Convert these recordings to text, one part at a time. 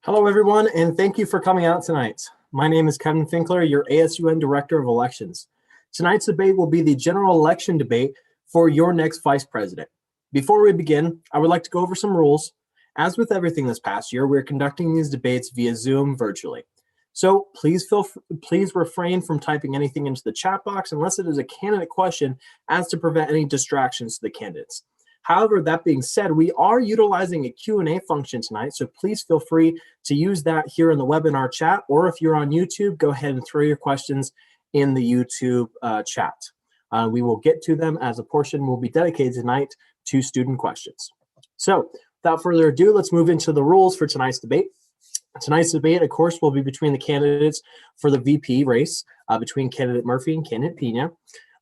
Hello, everyone, and thank you for coming out tonight. My name is Kevin Finkler, your ASUN Director of Elections. Tonight's debate will be the general election debate for your next vice president. Before we begin, I would like to go over some rules. As with everything this past year, we're conducting these debates via Zoom virtually. So please refrain from typing anything into the chat box unless it is a candidate question, as to prevent any distractions to the candidates. However, that being said, we are utilizing a Q&A function tonight, so please feel free to use that here in the webinar chat, or if you're on YouTube, go ahead and throw your questions in the YouTube chat. We will get to them as a portion will be dedicated tonight to student questions. So without further ado, let's move into the rules for tonight's debate. Tonight's debate, of course, will be between the candidates for the VP race, between candidate Murphy and candidate Pena.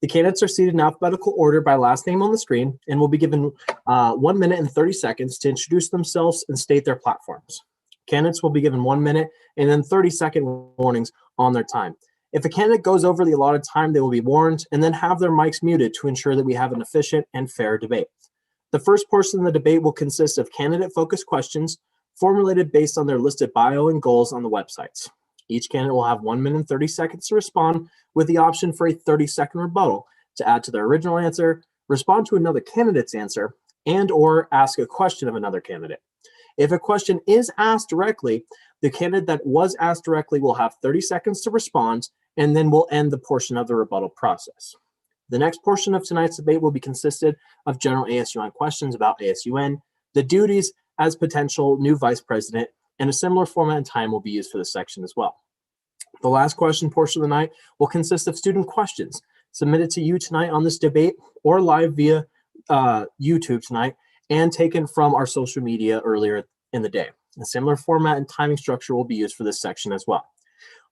The candidates are seated in alphabetical order by last name on the screen and will be given 1 minute and 30 seconds to introduce themselves and state their platforms. Candidates will be given 1 minute and then 30-second warnings on their time. If a candidate goes over the allotted time, they will be warned and then have their mics muted to ensure that we have an efficient and fair debate. The first portion of the debate will consist of candidate-focused questions formulated based on their listed bio and goals on the websites. Each candidate will have 1 minute and 30 seconds to respond, with the option for a 30-second rebuttal to add to their original answer, respond to another candidate's answer, and/or ask a question of another candidate. If a question is asked directly, the candidate that was asked directly will have 30 seconds to respond, and then we'll end the portion of the rebuttal process. The next portion of tonight's debate will be consisted of general ASUN questions about ASUN, the duties as potential new vice president, and a similar format and time will be used for this section as well. The last question portion of the night will consist of student questions submitted to you tonight on this debate or live via YouTube tonight and taken from our social media earlier in the day. A similar format and timing structure will be used for this section as well.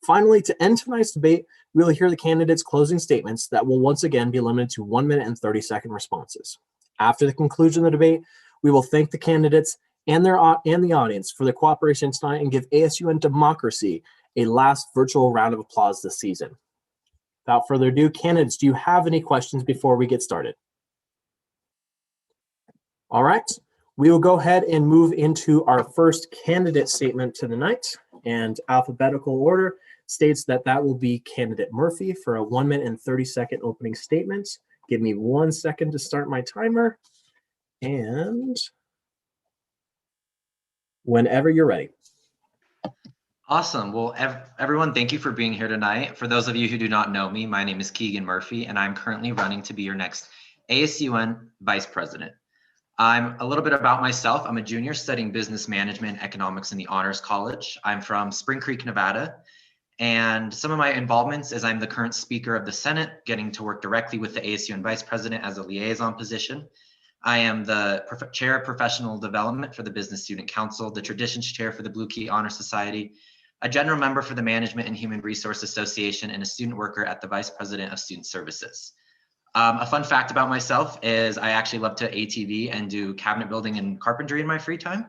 Finally, to end tonight's debate, we will hear the candidates' closing statements that will once again be limited to 1 minute and 30-second responses. After the conclusion of the debate, we will thank the candidates and the audience for their cooperation tonight and give ASUN Democracy a last virtual round of applause this season. Without further ado, candidates, do you have any questions before we get started? All right, we will go ahead and move into our first candidate statement to the night, and alphabetical order states that that will be candidate Murphy for a 1 minute and 30-second opening statement. Give me 1 second to start my timer, and whenever you're ready. Awesome. Well, everyone, thank you for being here tonight. For those of you who do not know me, my name is Keegan Murphy, and I'm currently running to be your next ASUN Vice President. I'm a little bit about myself. I'm a junior studying business management and economics in the Honors College. I'm from Spring Creek, Nevada. And some of my involvements is I'm the current Speaker of the Senate, getting to work directly with the ASUN Vice President as a liaison position. I am the Chair of Professional Development for the Business Student Council, the Traditions Chair for the Blue Key Honor Society, a general member for the Management and Human Resource Association, and a student worker at the Vice President of Student Services. A fun fact about myself is I actually love to ATV and do cabinet building and carpentry in my free time.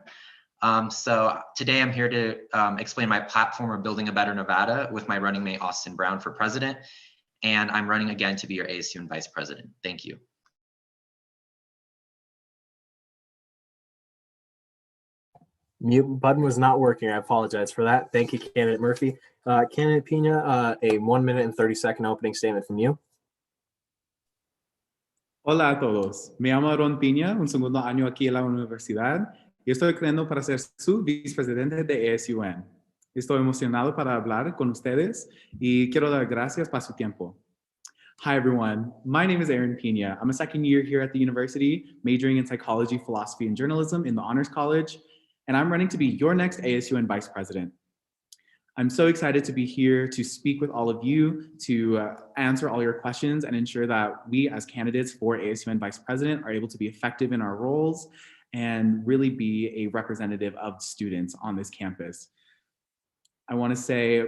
So today I'm here to explain my platform of Building a Better Nevada with my running mate, Austin Brown, for president. And I'm running again to be your ASUN Vice President. Thank you. Mute button was not working. I apologize for that. Thank you, candidate Murphy. Candidate Pena, a 1 minute and 30-second opening statement from you. Hola a todos. Me llamo Ron Piña, un segundo año aquí en la universidad y estoy creando para ser su vicepresidente de ASUN. Estoy emocionado para hablar con ustedes y quiero dar gracias por su tiempo. Hi everyone, my name is Aaron Pina. I'm a second year here at the university, majoring in psychology, philosophy, and journalism in the Honors College, and I'm running to be your next ASUN Vice President. I'm so excited to be here to speak with all of you, to answer all your questions and ensure that we as candidates for ASUN Vice President are able to be effective in our roles and really be a representative of students on this campus. I want to say,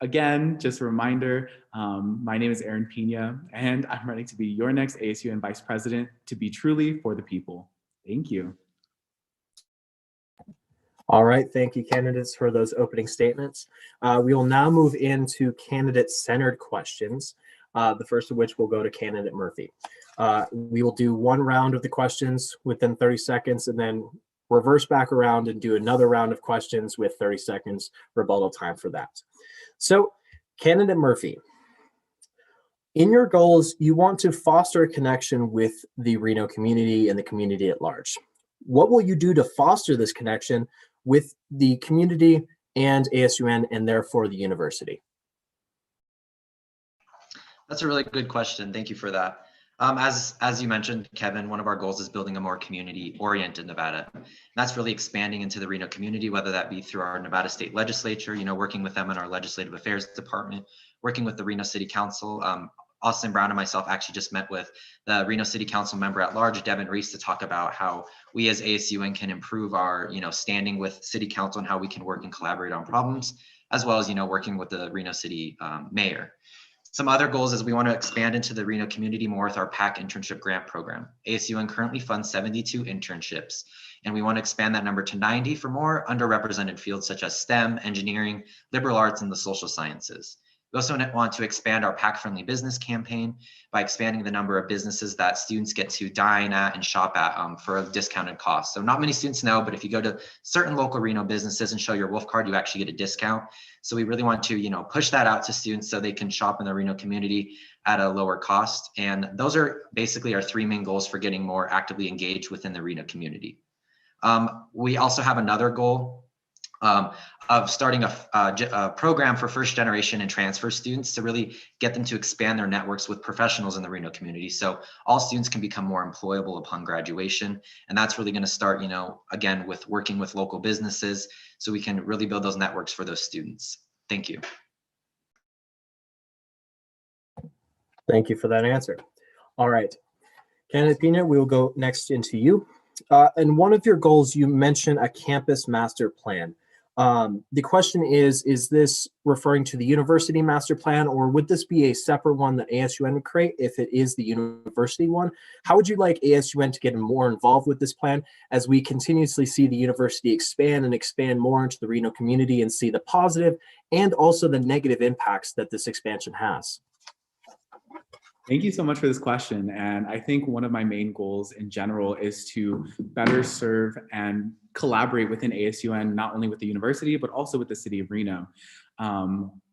again, just a reminder, my name is Aaron Pina, and I'm running to be your next ASUN Vice President to be truly for the people. Thank you. All right, thank you, candidates, for those opening statements. We will now move into candidate-centered questions, the first of which will go to candidate Murphy. We will do one round of the questions within 30 seconds, and then reverse back around and do another round of questions with 30 seconds rebuttal time for that. So, candidate Murphy, in your goals, you want to foster a connection with the Reno community and the community at large. What will you do to foster this connection with the community and ASUN and therefore the university? That's a really good question. Thank you for that. As you mentioned, Kevin, one of our goals is building a more community-oriented Nevada. And that's really expanding into the Reno community, whether that be through our Nevada State Legislature, working with them in our Legislative Affairs Department, working with the Reno City Council. Austin Brown and myself actually just met with the Reno City Council member at large, Devin Reese, to talk about how we as ASUN can improve our, standing with City Council and how we can work and collaborate on problems, as well as, working with the Reno City mayor. Some other goals is we want to expand into the Reno community more with our PAC internship grant program. ASUN currently funds 72 internships, and we want to expand that number to 90 for more underrepresented fields such as STEM, engineering, liberal arts, and the social sciences. We also want to expand our PAC-friendly business campaign by expanding the number of businesses that students get to dine at and shop at for a discounted cost. So not many students know, but if you go to certain local Reno businesses and show your Wolf card, you actually get a discount. So we really want to, push that out to students so they can shop in the Reno community at a lower cost. And those are basically our three main goals for getting more actively engaged within the Reno community. We also have another goal of starting a program for first generation and transfer students to really get them to expand their networks with professionals in the Reno community. So all students can become more employable upon graduation. And that's really going to start, again, with working with local businesses so we can really build those networks for those students. Thank you. Thank you for that answer. All right, candidate Pina, we will go next into you. And one of your goals, you mentioned a campus master plan. The question is this referring to the university master plan, or would this be a separate one that ASUN would create if it is the university one? How would you like ASUN to get more involved with this plan as we continuously see the university expand and expand more into the Reno community and see the positive and also the negative impacts that this expansion has? Thank you so much for this question. And I think one of my main goals in general is to better serve and collaborate within ASUN, not only with the university, but also with the city of Reno.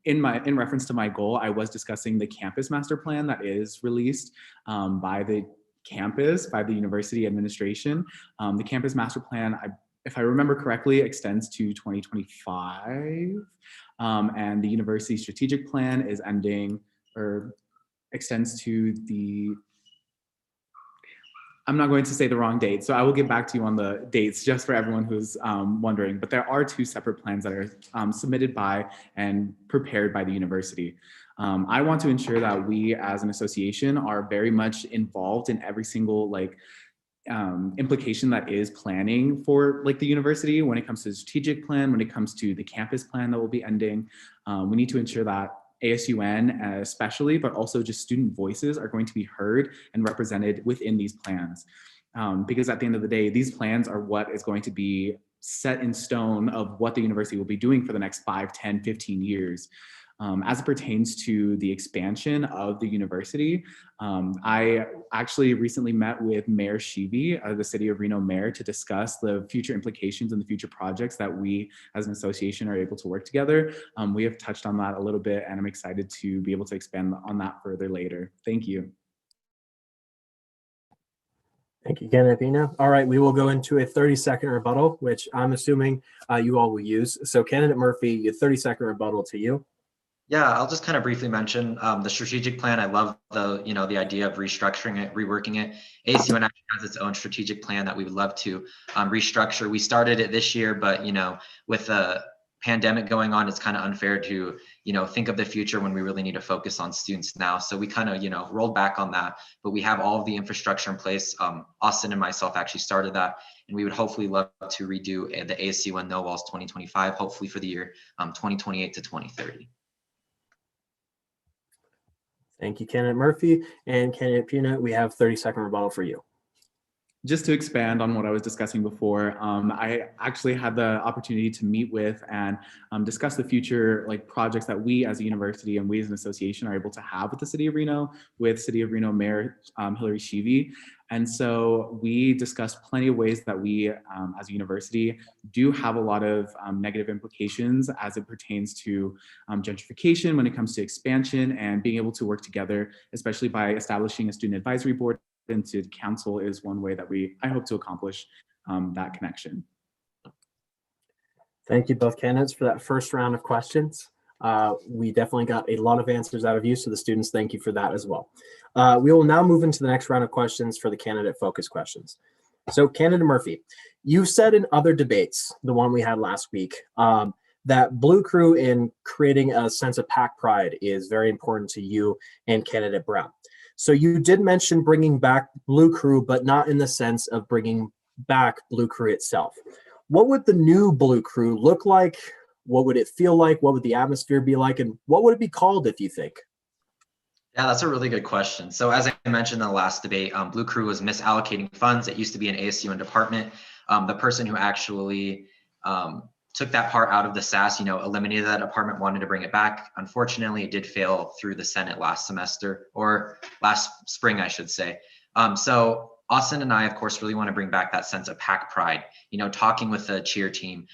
In reference to my goal, I was discussing the campus master plan that is released by the campus, by the university administration. The campus master plan, if I remember correctly, extends to 2025. And the university strategic plan is ending, or extends to I'm not going to say the wrong date, so I will get back to you on the dates just for everyone who's wondering, but there are two separate plans that are submitted by and prepared by the university. I want to ensure that we as an association are very much involved in every single implication that is planning for the university when it comes to the strategic plan, when it comes to the campus plan that will be ending. We need to ensure that ASUN especially, but also just student voices are going to be heard and represented within these plans. Because at the end of the day, these plans are what is going to be set in stone of what the university will be doing for the next 5, 10, 15 years. As it pertains to the expansion of the university, I actually recently met with Mayor Shivi, the City of Reno mayor, to discuss the future implications and the future projects that we as an association are able to work together. We have touched on that a little bit, and I'm excited to be able to expand on that further later. Thank you. Thank you, Candidate Pina. All right, we will go into a 30-second rebuttal, which I'm assuming you all will use. So Candidate Murphy, a 30-second rebuttal to you. Yeah, I'll just kind of briefly mention the strategic plan. I love the idea of restructuring it, reworking it. ASUN actually has its own strategic plan that we would love to restructure. We started it this year, but with the pandemic going on, it's kind of unfair to think of the future when we really need to focus on students now. So we kind of rolled back on that, but we have all of the infrastructure in place. Austin and myself actually started that, and we would hopefully love to redo the ASUN No Walls 2025, hopefully for the year 2028 to 2030. Thank you, Candidate Murphy. And Candidate Pina, we have 30-second rebuttal for you. just to expand on what I was discussing before, I actually had the opportunity to meet with and discuss the future projects that we as a university and we as an association are able to have with the City of Reno, with City of Reno Mayor Hillary Sheevy. And so we discussed plenty of ways that we as a university do have a lot of negative implications as it pertains to gentrification when it comes to expansion, and being able to work together, especially by establishing a student advisory board into council is one way that I hope to accomplish that connection. Thank you both candidates for that first round of questions. We definitely got a lot of answers out of you, so the students, thank you for that as well. We will now move into the next round of questions for the candidate focus questions. So candidate Murphy, you said in other debates, the one we had last week, that Blue Crew in creating a sense of pack pride is very important to you and candidate Brown. So you did mention bringing back Blue Crew, but not in the sense of bringing back Blue Crew itself. What would the new Blue Crew look like? What would it feel like? What would the atmosphere be like? And what would it be called, if you think? Yeah, that's a really good question. So as I mentioned in the last debate, Blue Crew was misallocating funds. It used to be an ASUN department. The person who actually took that part out of the SAS, eliminated that department, wanted to bring it back. Unfortunately, it did fail through the Senate last semester, or last spring, I should say. So Austin and I, of course, really want to bring back that sense of pack pride, talking with the cheer team,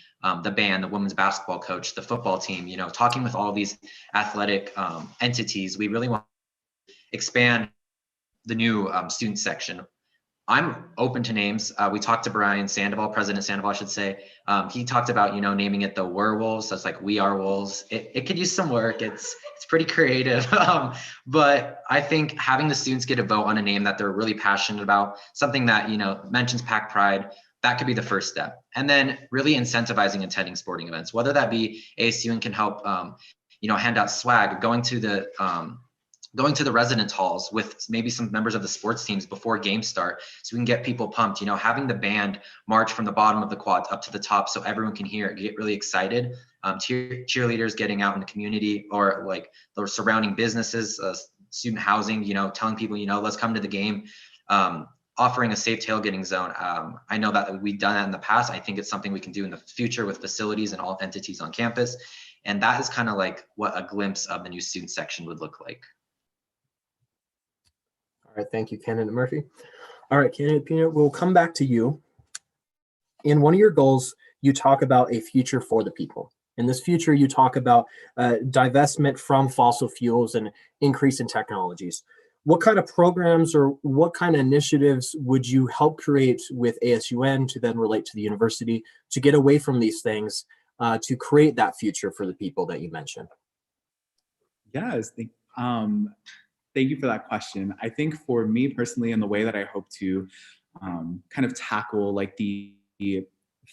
the band, the women's basketball coach, the football team, talking with all these athletic entities. We really want to expand the new student section. I'm open to names. We talked to Brian Sandoval, President Sandoval, I should say. He talked about, naming it the Werewolves. That's like We Are Wolves. It could use some work. It's pretty creative. But I think having the students get a vote on a name that they're really passionate about, something that, mentions pack pride, that could be the first step. And then really incentivizing attending sporting events, whether that be ASUN can help, hand out swag, going to the residence halls with maybe some members of the sports teams before games start, so we can get people pumped, having the band march from the bottom of the quads up to the top so everyone can hear it, get really excited. Cheerleaders getting out in the community, or like the surrounding businesses, student housing, telling people, let's come to the game, offering a safe tailgating zone. I know that we've done that in the past. I think it's something we can do in the future with facilities and all entities on campus. And that is kind of like what a glimpse of the new student section would look like. All right, thank you, candidate Murphy. All right, candidate Pina, we'll come back to you. In one of your goals, you talk about a future for the people. In this future, you talk about divestment from fossil fuels and increase in technologies. What kind of programs or what kind of initiatives would you help create with ASUN to then relate to the university to get away from these things to create that future for the people that you mentioned? Yes, thank you for that question. I think for me personally, and the way that I hope to kind of tackle the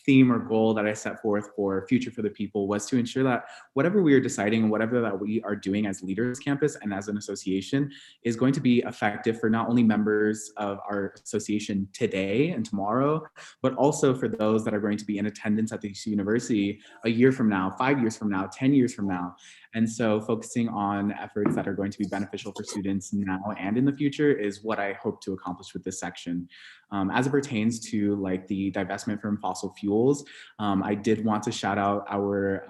theme or goal that I set forth for Future for the People was to ensure that whatever we are deciding and whatever that we are doing as leaders campus and as an association is going to be effective for not only members of our association today and tomorrow, but also for those that are going to be in attendance at this university a year from now, 5 years from now, 10 years from now. And so focusing on efforts that are going to be beneficial for students now and in the future is what I hope to accomplish with this section. As it pertains to the divestment from fossil fuels, I did want to shout out our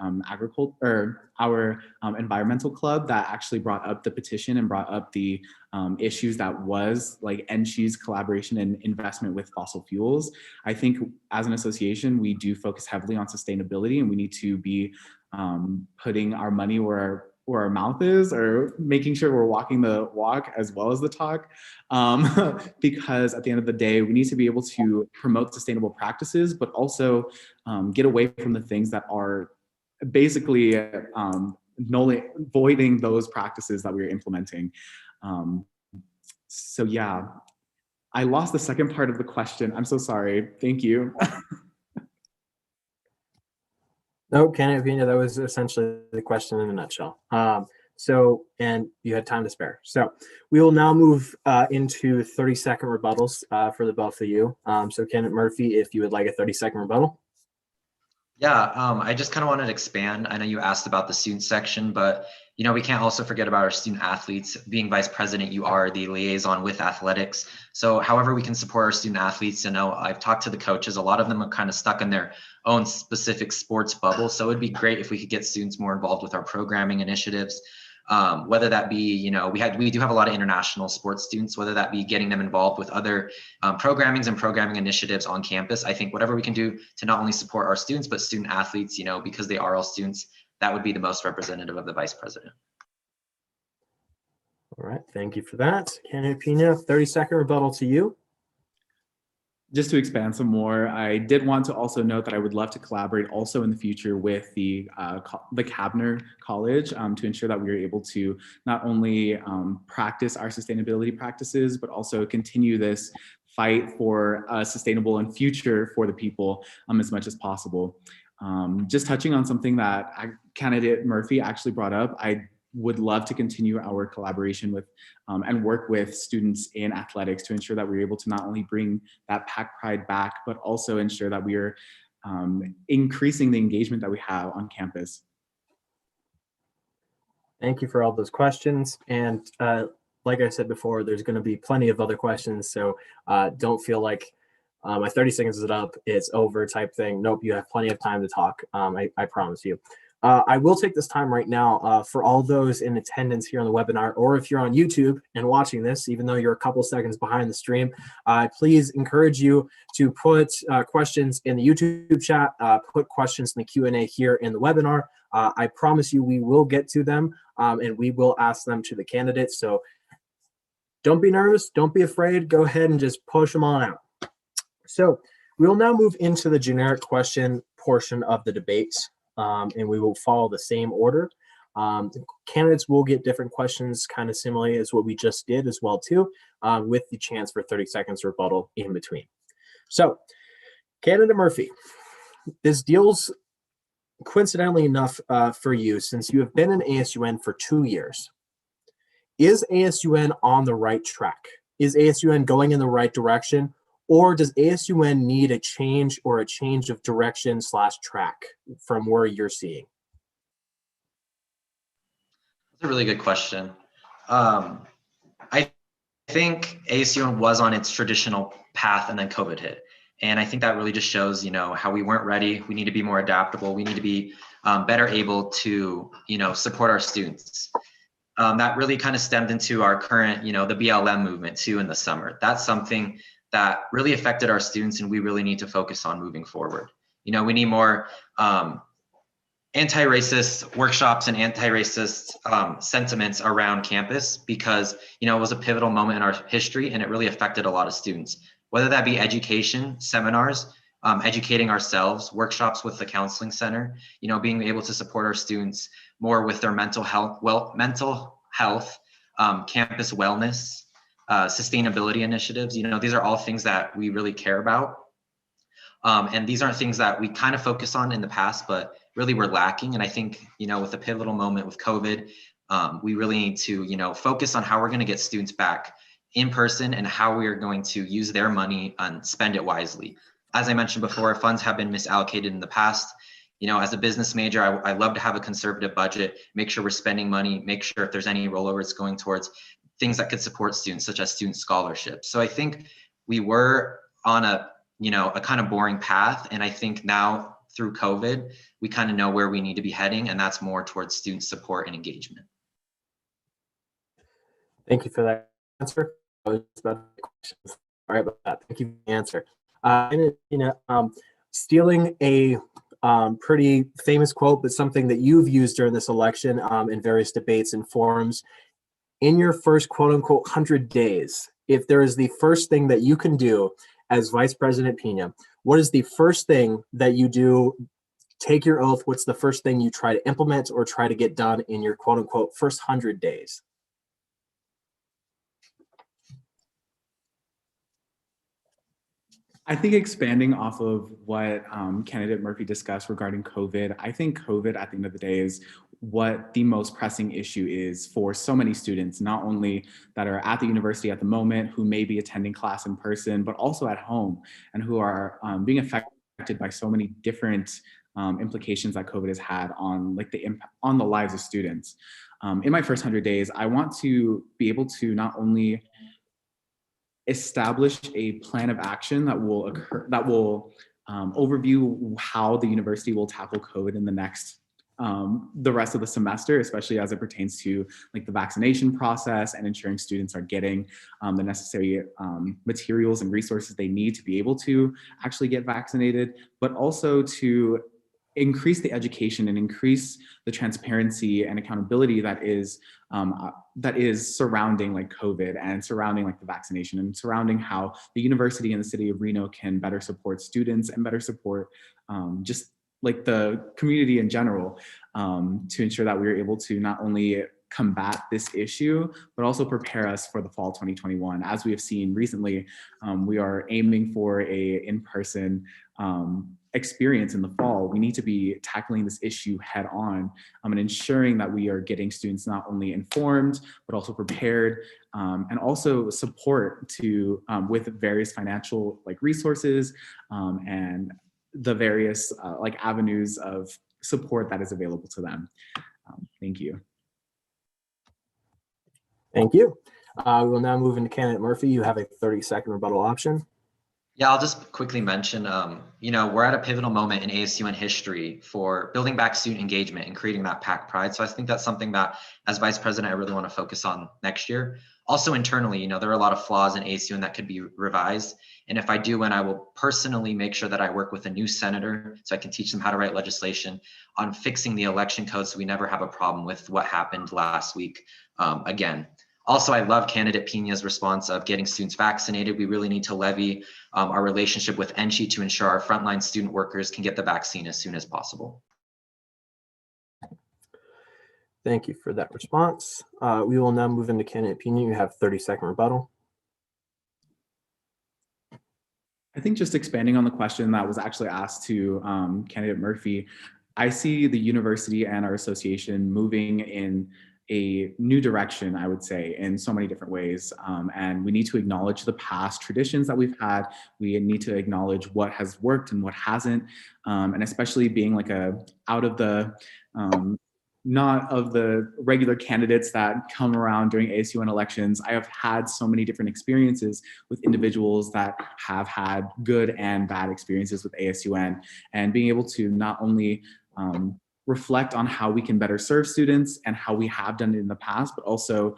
environmental club that actually brought up the petition and brought up the issues that was NSHE's collaboration and investment with fossil fuels. I think as an association, we do focus heavily on sustainability, and we need to be putting our money where our mouth is, or making sure we're walking the walk as well as the talk. Because at the end of the day, we need to be able to promote sustainable practices, but also get away from the things that are basically voiding those practices that we're implementing. So yeah, I lost the second part of the question. I'm so sorry. Thank you. No, candidate Pina, that was essentially the question in a nutshell. And you had time to spare. So we will now move into 30-second rebuttals for the both of you. So candidate Murphy, if you would like a 30-second rebuttal. Yeah, I just kind of wanted to expand. I know you asked about the student section, but we can't also forget about our student athletes. Being vice president, you are the liaison with athletics. So however we can support our student athletes, I've talked to the coaches, a lot of them are kind of stuck in their own specific sports bubble. So it'd be great if we could get students more involved with our programming initiatives. Whether that be, we do have a lot of international sports students, whether that be getting them involved with other programming initiatives on campus. I think whatever we can do to not only support our students, but student athletes, because they are all students, that would be the most representative of the vice president. All right, thank you for that. Candidate Pina, 30-second rebuttal to you. Just to expand some more, I did want to also note that I would love to collaborate also in the future with the Cabner College to ensure that we are able to not only practice our sustainability practices, but also continue this fight for a sustainable and future for the people as much as possible. Just touching on something that candidate Murphy actually brought up, I would love to continue our collaboration with and work with students in athletics to ensure that we're able to not only bring that pack pride back, but also ensure that we are increasing the engagement that we have on campus. Thank you for all those questions. And like I said before, there's going to be plenty of other questions. So don't feel like my 30 seconds is up, it's over type thing. Nope, you have plenty of time to talk. I promise you. I will take this time right now for all those in attendance here on the webinar, or if you're on YouTube and watching this, even though you're a couple seconds behind the stream, please encourage you to put questions in the YouTube chat, put questions in the Q&A here in the webinar. I promise you we will get to them and we will ask them to the candidates. So don't be nervous, don't be afraid, go ahead and just push them on out. So we will now move into the generic question portion of the debate. And we will follow the same order. The candidates will get different questions kind of similarly as what we just did as well too, with the chance for 30 seconds rebuttal in between. So candidate Murphy, this deals coincidentally enough for you since you have been in ASUN for 2 years. Is ASUN on the right track? Is ASUN going in the right direction? Or does ASUN need a change or a change of direction / track from where you're seeing? That's a really good question. I think ASUN was on its traditional path and then COVID hit. And I think that really just shows, how we weren't ready. We need to be more adaptable. We need to be better able to, support our students. That really kind of stemmed into our current, the BLM movement too in the summer. That's something that really affected our students and we really need to focus on moving forward. We need more anti-racist workshops and anti-racist sentiments around campus because, it was a pivotal moment in our history and it really affected a lot of students, whether that be education, seminars, educating ourselves, workshops with the counseling center, being able to support our students more with their mental health, campus wellness, sustainability initiatives. These are all things that we really care about. And these aren't things that we kind of focus on in the past, but really we're lacking. And I think, with the pivotal moment with COVID, we really need to, focus on how we're going to get students back in person and how we are going to use their money and spend it wisely. As I mentioned before, funds have been misallocated in the past. As a business major, I love to have a conservative budget, make sure we're spending money, make sure if there's any rollover, it's going towards things that could support students, such as student scholarships. So I think we were on a kind of boring path. And I think now through COVID, we kind of know where we need to be heading, and that's more towards student support and engagement. Thank you for that answer. I was about to questions. All right about that. Thank you for the answer. Stealing a pretty famous quote, but something that you've used during this election in various debates and forums. In your first quote unquote 100 days, if there is the first thing that you can do as Vice President Pina, what is the first thing that you do? Take your oath. What's the first thing you try to implement or try to get done in your quote unquote first 100 days? I think expanding off of what candidate Murphy discussed regarding COVID, I think COVID at the end of the day is what the most pressing issue is for so many students, not only that are at the university at the moment, who may be attending class in person, but also at home and who are being affected by so many different implications that COVID has had on like the impact on the lives of students. In my first 100 days, I want to be able to not only establish a plan of action that will overview how the university will tackle COVID in the rest of the semester, especially as it pertains to like the vaccination process and ensuring students are getting the necessary materials and resources they need to be able to actually get vaccinated, but also to increase the education and increase the transparency and accountability that is surrounding like COVID and surrounding like the vaccination and surrounding how the university and the city of Reno can better support students and better support just like the community in general, to ensure that we're able to not only combat this issue, but also prepare us for the fall 2021. As we have seen recently, we are aiming for a in-person experience in the fall. We need to be tackling this issue head on, and ensuring that we are getting students not only informed, but also prepared, and also support to with various financial like resources and the various like avenues of support that is available to them. Thank you. Thank you. We will now move into candidate Murphy. You have a 30-second rebuttal option. Yeah, I'll just quickly mention, we're at a pivotal moment in ASUN history for building back student engagement and creating that pack pride. So I think that's something that as vice president, I really want to focus on next year. Also internally, there are a lot of flaws in ASUN that could be revised. And if I do win, I will personally make sure that I work with a new senator so I can teach them how to write legislation on fixing the election code so we never have a problem with what happened last week again. Also, I love candidate Pena's response of getting students vaccinated. We really need to levy our relationship with NCHI to ensure our frontline student workers can get the vaccine as soon as possible. Thank you for that response. We will now move into candidate Pena. You have 30-second rebuttal. I think just expanding on the question that was actually asked to candidate Murphy, I see the university and our association moving in a new direction, I would say, in so many different ways. And we need to acknowledge the past traditions that we've had. We need to acknowledge what has worked and what hasn't. And especially being like out of the, not of the regular candidates that come around during ASUN elections. I have had so many different experiences with individuals that have had good and bad experiences with ASUN, and being able to not only reflect on how we can better serve students and how we have done it in the past, but also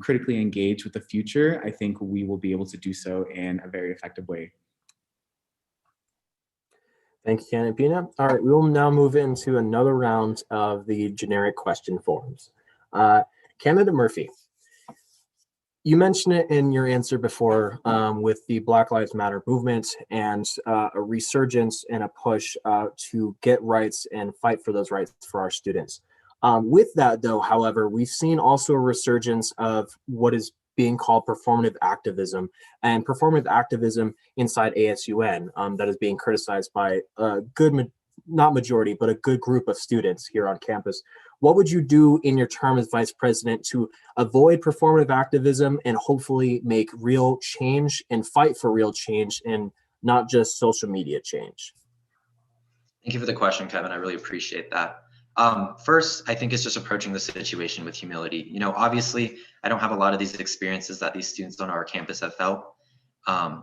critically engage with the future. I think we will be able to do so in a very effective way. Thank you, candidate Pena. All right, we will now move into another round of the generic question forms. Candidate Murphy, you mentioned it in your answer before with the Black Lives Matter movement and a resurgence and a push to get rights and fight for those rights for our students. With that, though, however, we've seen also a resurgence of what is being called performative activism, and performative activism inside ASUN that is being criticized by a good, not majority, but a good group of students here on campus. What would you do in your term as vice president to avoid performative activism and hopefully make real change and fight for real change and not just social media change? Thank you for the question, Kevin. I really appreciate that. First, I think it's just approaching the situation with humility. Obviously, I don't have a lot of these experiences that these students on our campus have felt.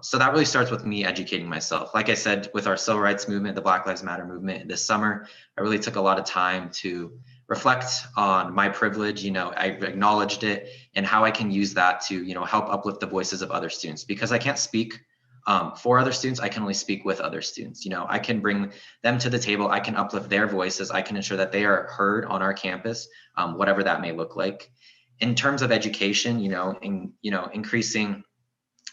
So that really starts with me educating myself. Like I said, with our civil rights movement, the Black Lives Matter movement this summer, I really took a lot of time to reflect on my privilege. I acknowledged it and how I can use that to, help uplift the voices of other students, because I can't speak for other students. I can only speak with other students. I can bring them to the table. I can uplift their voices. I can ensure that they are heard on our campus, whatever that may look like. In terms of education, increasing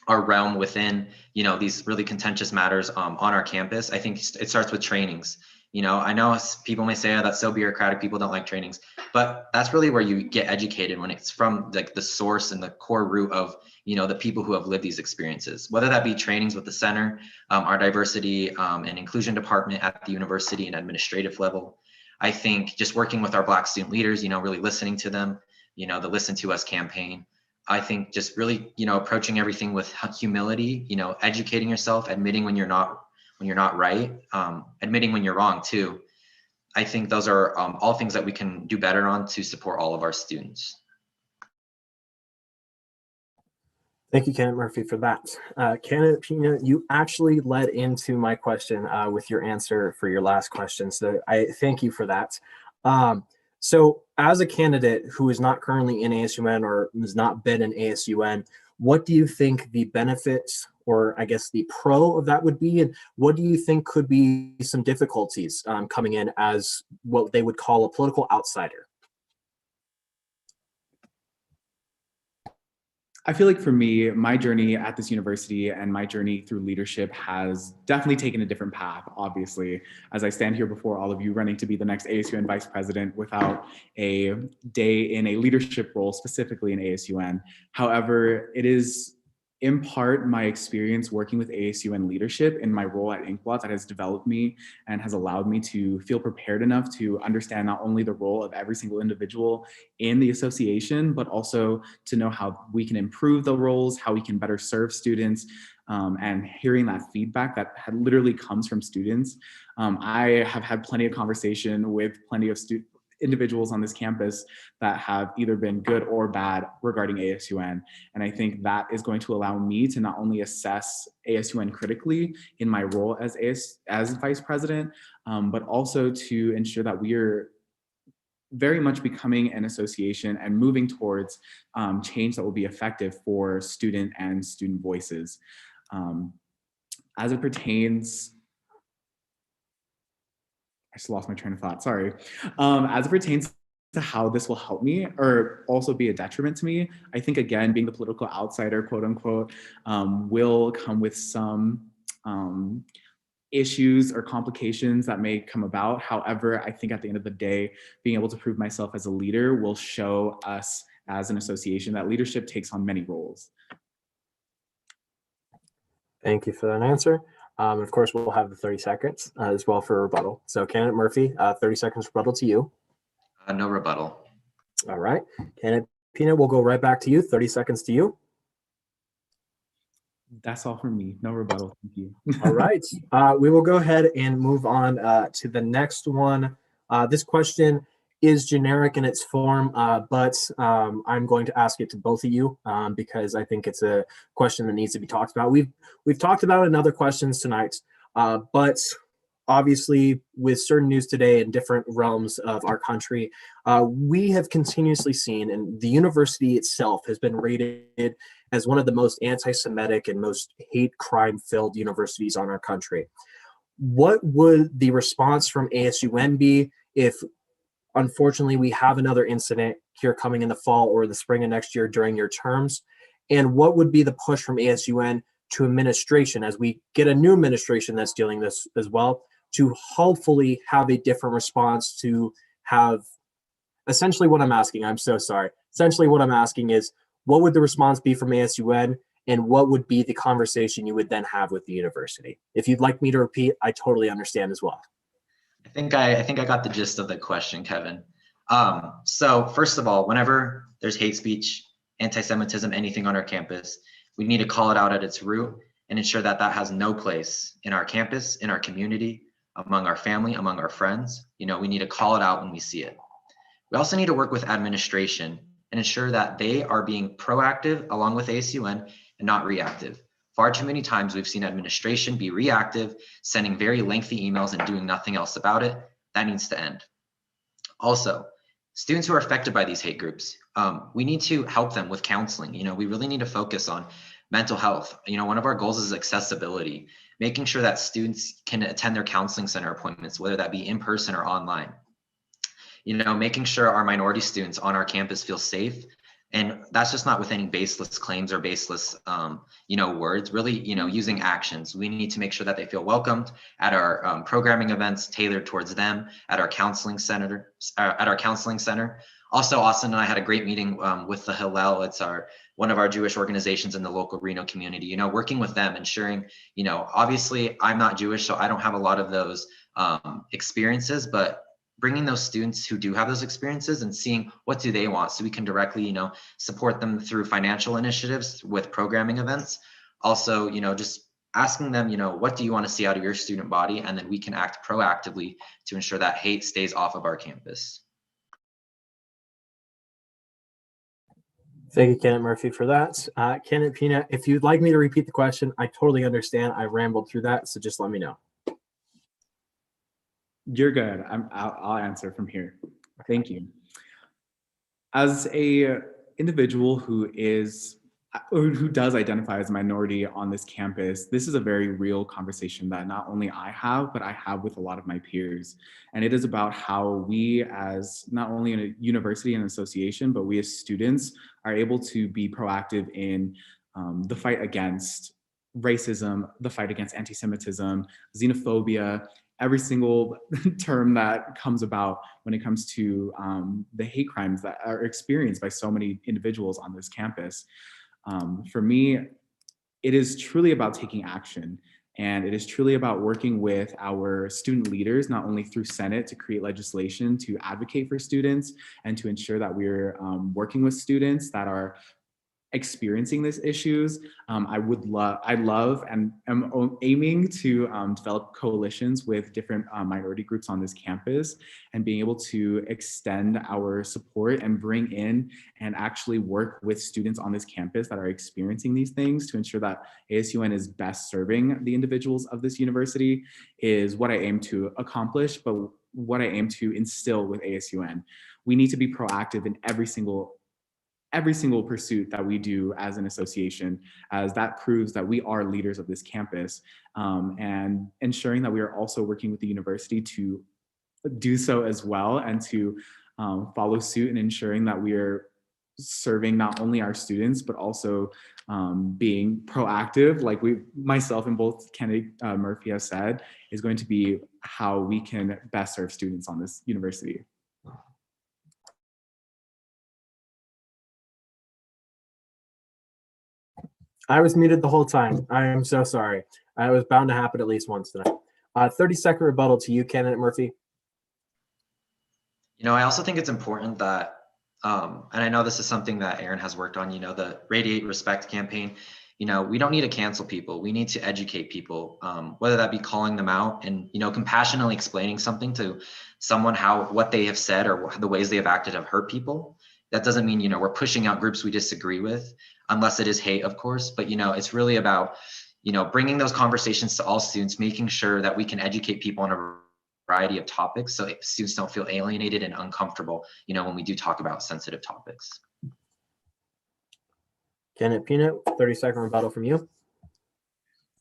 our realm within, these really contentious matters on our campus, I think it starts with trainings. I know people may say, oh, that's so bureaucratic, people don't like trainings, but that's really where you get educated, when it's from like the source and the core root of, the people who have lived these experiences, whether that be trainings with the center, our diversity and inclusion department at the university and administrative level. I think just working with our Black student leaders, really listening to them, the Listen to Us campaign. I think just really, approaching everything with humility, educating yourself, admitting when you're when you're not right, admitting when you're wrong too. I think those are all things that we can do better on to support all of our students. Thank you, Kenneth Murphy, for that. Kenneth Pina, you actually led into my question with your answer for your last question. So I thank you for that. So as a candidate who is not currently in ASUN or has not been in ASUN, what do you think the benefits or I guess the pro of that would be? And what do you think could be some difficulties coming in as what they would call a political outsider? I feel like for me, my journey at this university and my journey through leadership has definitely taken a different path, obviously, as I stand here before all of you running to be the next ASUN vice president without a day in a leadership role, specifically in ASUN. However, it is in part my experience working with ASUN leadership in my role at Inkblot that has developed me and has allowed me to feel prepared enough to understand not only the role of every single individual in the association, but also to know how we can improve the roles, how we can better serve students, and hearing that feedback that literally comes from students. I have had plenty of conversation with plenty of individuals on this campus that have either been good or bad regarding ASUN. And I think that is going to allow me to not only assess ASUN critically in my role as vice president, but also to ensure that we are very much becoming an association and moving towards change that will be effective for student and student voices. As it pertains, I just lost my train of thought, sorry. As it pertains to how this will help me or also be a detriment to me, I think again, being the political outsider, quote unquote, will come with some issues or complications that may come about. However, I think at the end of the day, being able to prove myself as a leader will show us as an association that leadership takes on many roles. Thank you for that answer. Of course, we'll have the 30 seconds as well for rebuttal. So Kenneth Murphy, 30 seconds rebuttal to you. No rebuttal. All right. Kenneth Pina, we'll go right back to you. 30 seconds to you. That's all from me. No rebuttal. Thank you. All right. We will go ahead and move on to the next one. This question is generic in its form, but I'm going to ask it to both of you because I think it's a question that needs to be talked about. We've talked about it in other questions tonight, but obviously with certain news today in different realms of our country, we have continuously seen, and the university itself has been rated as one of the most anti-Semitic and most hate crime-filled universities on our country. What would the response from ASUN be if, unfortunately, we have another incident here coming in the fall or the spring of next year during your terms? And what would be the push from ASUN to administration as we get a new administration that's dealing this as well, to hopefully have a different response, to have essentially what I'm asking, I'm so sorry. Essentially what I'm asking is, what would the response be from ASUN, and what would be the conversation you would then have with the university? If you'd like me to repeat, I totally understand as well. I think I got the gist of the question, Kevin. So first of all, whenever there's hate speech, anti-Semitism, anything on our campus, we need to call it out at its root and ensure that that has no place in our campus, in our community, among our family, among our friends. You know, we need to call it out when we see it. We also need to work with administration and ensure that they are being proactive along with ASUN and not reactive. Far too many times we've seen administration be reactive, sending very lengthy emails and doing nothing else about it. That needs to end. Also, students who are affected by these hate groups, we need to help them with counseling. You know, we really need to focus on mental health. You know, one of our goals is accessibility, making sure that students can attend their counseling center appointments, whether that be in person or online. You know, making sure our minority students on our campus feel safe. And that's just not with any baseless claims or baseless, you know, words, really, you know, using actions. We need to make sure that they feel welcomed at our programming events tailored towards them, at our counseling center, Also, Austin and I had a great meeting with the Hillel. It's one of our Jewish organizations in the local Reno community, you know, working with them, ensuring, you know, obviously I'm not Jewish, so I don't have a lot of those experiences, but bringing those students who do have those experiences and seeing what do they want, so we can directly, you know, support them through financial initiatives with programming events. Also, you know, just asking them, what do you want to see out of your student body? And then we can act proactively to ensure that hate stays off of our campus. Thank you, Kenneth Murphy, for that. Kenneth Pina, if you'd like me to repeat the question, I totally understand. I rambled through that, so just let me know. You're good. I'll answer from here. Thank you. As a individual who does identify as a minority on this campus, this is a very real conversation that not only I have, but I have with a lot of my peers. And it is about how we, as not only in a university and association, but we as students are able to be proactive in the fight against racism, the fight against anti-Semitism, xenophobia, every single term that comes about when it comes to the hate crimes that are experienced by so many individuals on this campus. For me, it is truly about taking action, and it is truly about working with our student leaders, not only through Senate to create legislation to advocate for students and to ensure that we're working with students that are experiencing these issues. I love and am aiming to develop coalitions with different minority groups on this campus and being able to extend our support and bring in and actually work with students on this campus that are experiencing these things to ensure that ASUN is best serving the individuals of this university is what I aim to accomplish, but what I aim to instill with ASUN. We need to be proactive in every single pursuit that we do as an association, as that proves that we are leaders of this campus, and ensuring that we are also working with the university to do so as well and to follow suit and ensuring that we are serving not only our students, but also being proactive, like myself and both Kennedy Murphy have said, is going to be how we can best serve students on this university. I was muted the whole time. I am so sorry. It was bound to happen at least once tonight. 30-second rebuttal to you, Kenneth Murphy. I also think it's important that, and I know this is something that Aaron has worked on, the Radiate Respect campaign. We don't need to cancel people. We need to educate people, whether that be calling them out and, compassionately explaining something to someone, what they have said or the ways they have acted have hurt people. That doesn't mean, we're pushing out groups we disagree with, unless it is hate, of course. But, it's really about, bringing those conversations to all students, making sure that we can educate people on a variety of topics so students don't feel alienated and uncomfortable, when we do talk about sensitive topics. Kenneth Pina, 30-second rebuttal from you.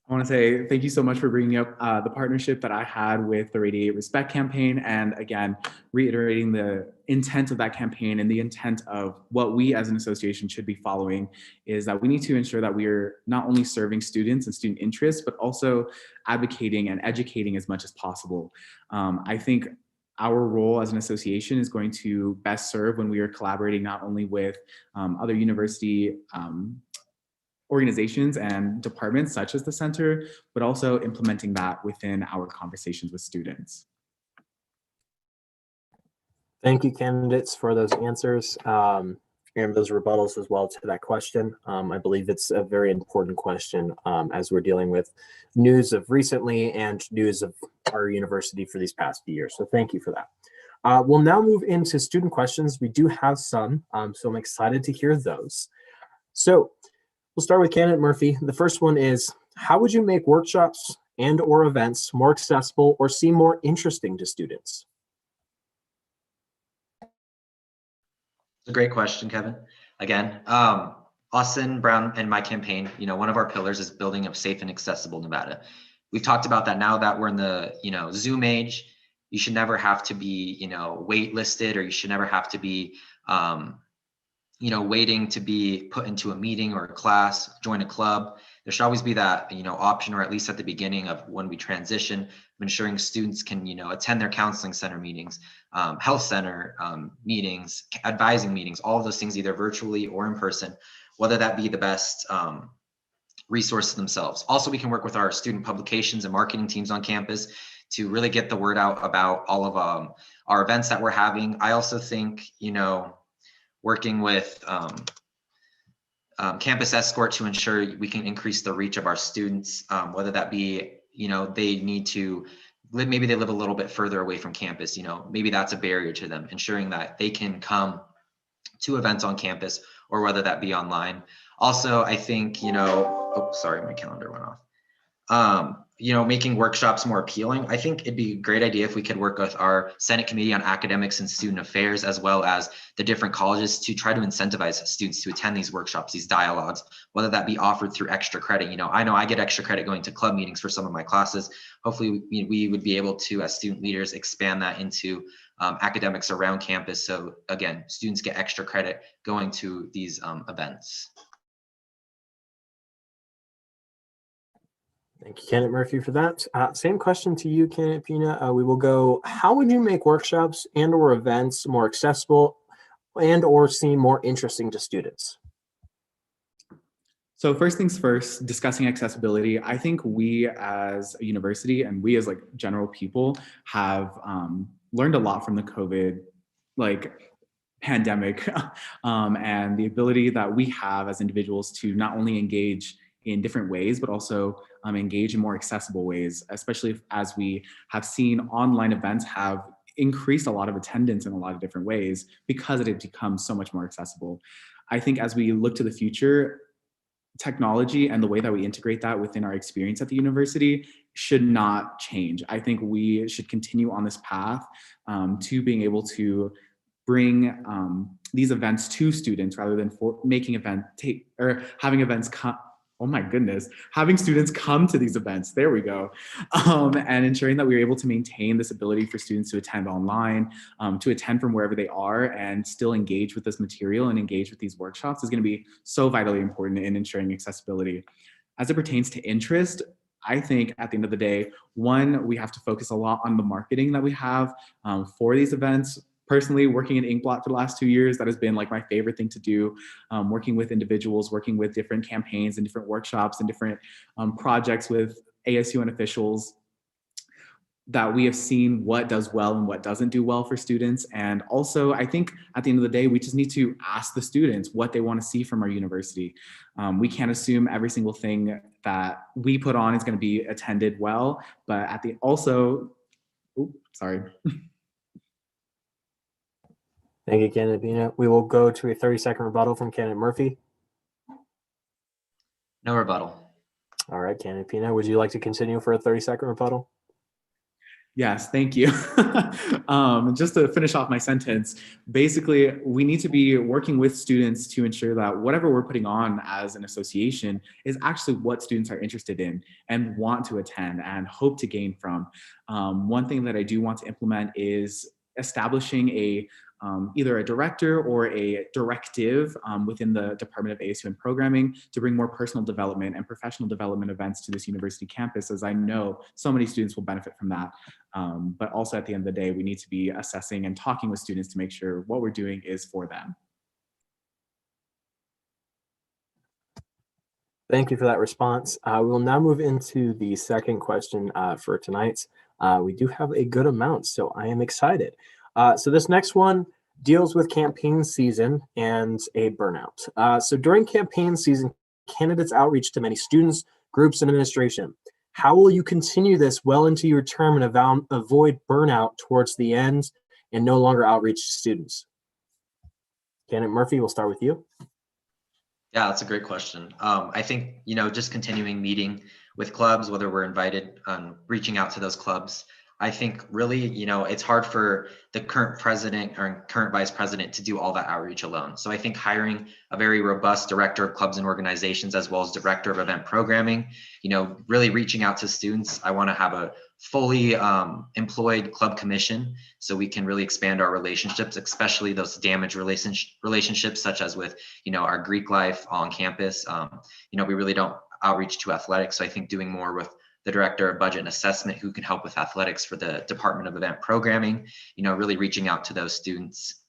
I want to say thank you so much for bringing up the partnership that I had with the Radiate Respect campaign, and again, reiterating the intent of that campaign and the intent of what we as an association should be following is that we need to ensure that we are not only serving students and student interests, but also advocating and educating as much as possible. I think our role as an association is going to best serve when we are collaborating not only with other university organizations and departments such as the center, but also implementing that within our conversations with students. Thank you, candidates, for those answers and those rebuttals as well to that question. I believe it's a very important question as we're dealing with news of recently and news of our university for these past few years. So thank you for that. We'll now move into student questions. We do have some, so I'm excited to hear those. So we'll start with Kenneth Murphy. The first one is, how would you make workshops and/or events more accessible or seem more interesting to students? It's a great question, Kevin. Again, Austin Brown and my campaign, one of our pillars is building a safe and accessible Nevada. We've talked about that now that we're in the, Zoom age. You should never have to be, waitlisted, or you should never have to be, waiting to be put into a meeting or a class, join a club. There should always be that, option, or at least at the beginning of when we transition, of ensuring students can, attend their counseling center meetings, health center meetings, advising meetings, all of those things, either virtually or in person, whether that be the best resource themselves. Also, we can work with our student publications and marketing teams on campus to really get the word out about all of our events that we're having. I also think, working with campus escort to ensure we can increase the reach of our students, whether that be, they need to live, maybe they live a little bit further away from campus, maybe that's a barrier to them, ensuring that they can come to events on campus or whether that be online. Also, I think, oh, sorry, my calendar went off. Making workshops more appealing. I think it'd be a great idea if we could work with our Senate Committee on Academics and Student Affairs, as well as the different colleges, to try to incentivize students to attend these workshops, these dialogues, whether that be offered through extra credit. I know I get extra credit going to club meetings for some of my classes. Hopefully we would be able to, as student leaders, expand that into academics around campus. So again, students get extra credit going to these events. Thank you, Candidate Murphy, for that. Same question to you, Candidate Pina. We will go, how would you make workshops and or events more accessible and or seem more interesting to students? So first things first, discussing accessibility. I think we as a university and we as like general people have learned a lot from the COVID pandemic and the ability that we have as individuals to not only engage in different ways, but also engage in more accessible ways, especially as we have seen online events have increased a lot of attendance in a lot of different ways because it had become so much more accessible. I think as we look to the future, technology and the way that we integrate that within our experience at the university should not change. I think we should continue on this path to being able to bring these events to students rather than having events come. Oh my goodness, having students come to these events, there we go. And ensuring that we're able to maintain this ability for students to attend online, to attend from wherever they are and still engage with this material and engage with these workshops is gonna be so vitally important in ensuring accessibility. As it pertains to interest, I think at the end of the day, one, we have to focus a lot on the marketing that we have for these events. Personally, working in Inkblot for the last 2 years, that has been like my favorite thing to do, working with individuals, working with different campaigns and different workshops and different projects with ASUN officials, that we have seen what does well and what doesn't do well for students. And also, I think at the end of the day, we just need to ask the students what they want to see from our university. We can't assume every single thing that we put on is going to be attended well, but sorry. Thank you, Candidate Pina. We will go to a 30-second rebuttal from Candidate Murphy. No rebuttal. All right, Candidate Pina, would you like to continue for a 30-second rebuttal? Yes, thank you. Just to finish off my sentence, basically, we need to be working with students to ensure that whatever we're putting on as an association is actually what students are interested in and want to attend and hope to gain from. One thing that I do want to implement is establishing either a director or a directive within the Department of ASUN programming to bring more personal development and professional development events to this university campus, as I know so many students will benefit from that. But also at the end of the day, we need to be assessing and talking with students to make sure what we're doing is for them. Thank you for that response. We will now move into the second question for tonight. We do have a good amount, so I am excited. So this next one deals with campaign season and a burnout. So during campaign season, candidates outreach to many students, groups, and administration. How will you continue this well into your term and avoid burnout towards the end and no longer outreach to students? Candidate Murphy, we'll start with you. Yeah, that's a great question. I think, just continuing meeting with clubs, whether we're invited, reaching out to those clubs. I think really, it's hard for the current president or current vice president to do all that outreach alone. So I think hiring a very robust director of clubs and organizations, as well as director of event programming, really reaching out to students. I want to have a fully employed club commission so we can really expand our relationships, especially those damaged relationships, such as with, our Greek life on campus. We really don't outreach to athletics. So I think doing more with the director of budget and assessment who can help with athletics for the Department of Event Programming, really reaching out to those students.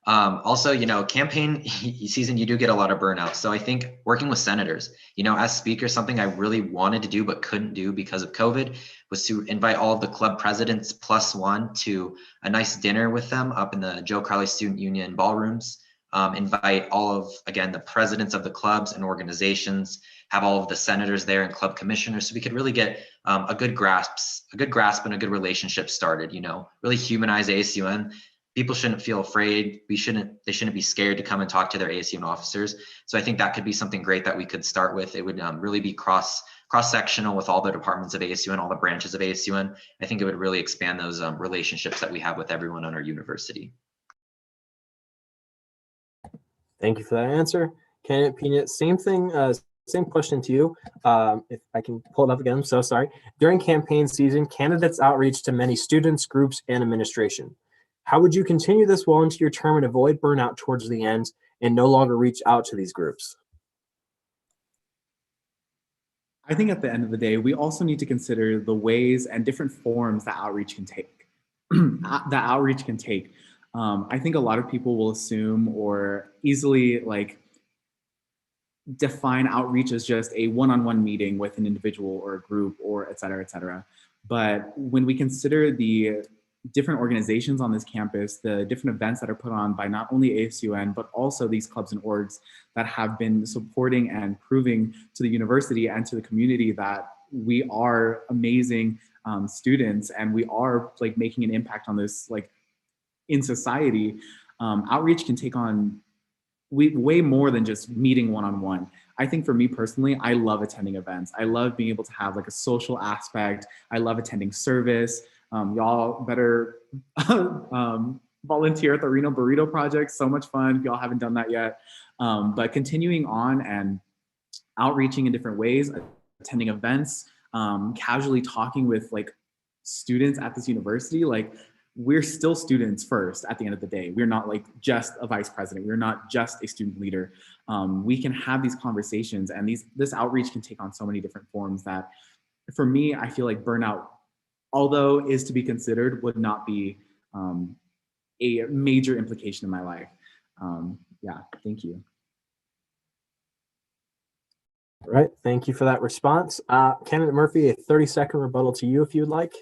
Also, campaign season, you do get a lot of burnout. So I think working with senators, as speaker, something I really wanted to do but couldn't do because of COVID was to invite all of the club presidents +1 to a nice dinner with them up in the Joe Crowley Student Union ballrooms. invite all of, again, the presidents of the clubs and organizations, have all of the senators there and club commissioners, so we could really get a good grasp and a good relationship started, really humanize ASUN. People shouldn't feel afraid. They shouldn't be scared to come and talk to their ASUN officers. So I think that could be something great that we could start with. It would really be cross-sectional with all the departments of ASUN, all the branches of ASUN. I think it would really expand those relationships that we have with everyone on our university. Thank you for that answer. Candidate Pina, same thing, same question to you. If I can pull it up again, I'm so sorry. During campaign season, candidates outreach to many students, groups, and administration. How would you continue this well into your term and avoid burnout towards the end and no longer reach out to these groups? I think at the end of the day, we also need to consider the ways and different forms that outreach can take. I think a lot of people will assume or easily define outreach as just a one-on-one meeting with an individual or a group or et cetera, et cetera. But when we consider the different organizations on this campus, the different events that are put on by not only ASUN, but also these clubs and orgs that have been supporting and proving to the university and to the community that we are amazing students and we are making an impact on this in society. Outreach can take on way more than just meeting one-on-one. I think for me personally, I love attending events. I love being able to have a social aspect. I love attending service. Y'all better volunteer at the Reno Burrito Project. So much fun if y'all haven't done that yet. But continuing on and outreaching in different ways, attending events, casually talking with students at this university, we're still students first at the end of the day. We're not just a vice president. We're not just a student leader. We can have these conversations, and this outreach can take on so many different forms that for me, I feel like burnout, although is to be considered, would not be a major implication in my life. Yeah, thank you. All right, thank you for that response. Candidate Murphy, a 30-second rebuttal to you if you'd like.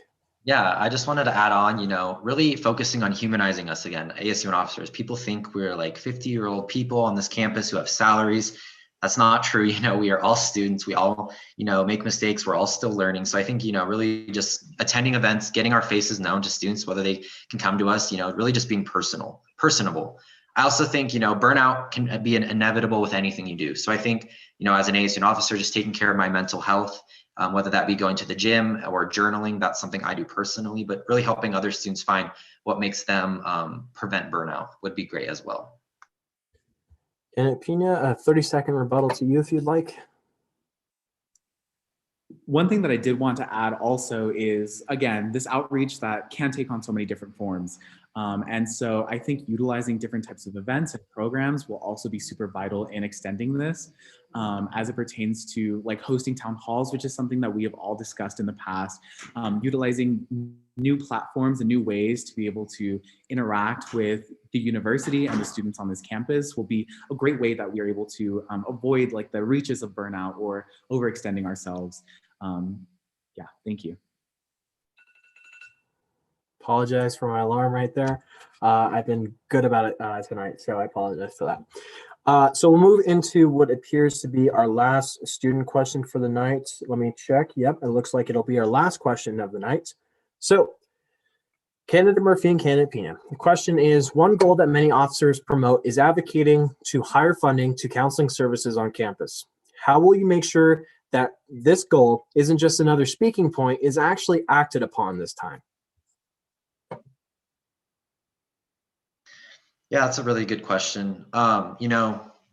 Yeah, I just wanted to add on, really focusing on humanizing us again, ASUN officers. People think we're 50-year-old people on this campus who have salaries. That's not true. We are all students. We all, make mistakes. We're all still learning. So I think, really just attending events, getting our faces known to students, whether they can come to us, really just being personable. I also think, burnout can be inevitable with anything you do. So I think, as an ASUN officer, just taking care of my mental health, whether that be going to the gym or journaling, that's something I do personally, but really helping other students find what makes them prevent burnout would be great as well. And Pina, a 30-second rebuttal to you if you'd like. One thing that I did want to add also is, again, this outreach that can take on so many different forms. And so I think utilizing different types of events and programs will also be super vital in extending this as it pertains to hosting town halls, which is something that we have all discussed in the past, utilizing new platforms and new ways to be able to interact with the university and the students on this campus will be a great way that we are able to avoid the reaches of burnout or overextending ourselves. Yeah, thank you. Apologize for my alarm right there. I've been good about it tonight, so I apologize for that. So we'll move into what appears to be our last student question for the night. Let me check. Yep, it looks like it'll be our last question of the night. So, Candidate Murphy and Candidate Pina, the question is, one goal that many officers promote is advocating to higher funding to counseling services on campus. How will you make sure that this goal isn't just another speaking point, is actually acted upon this time? Yeah, that's a really good question.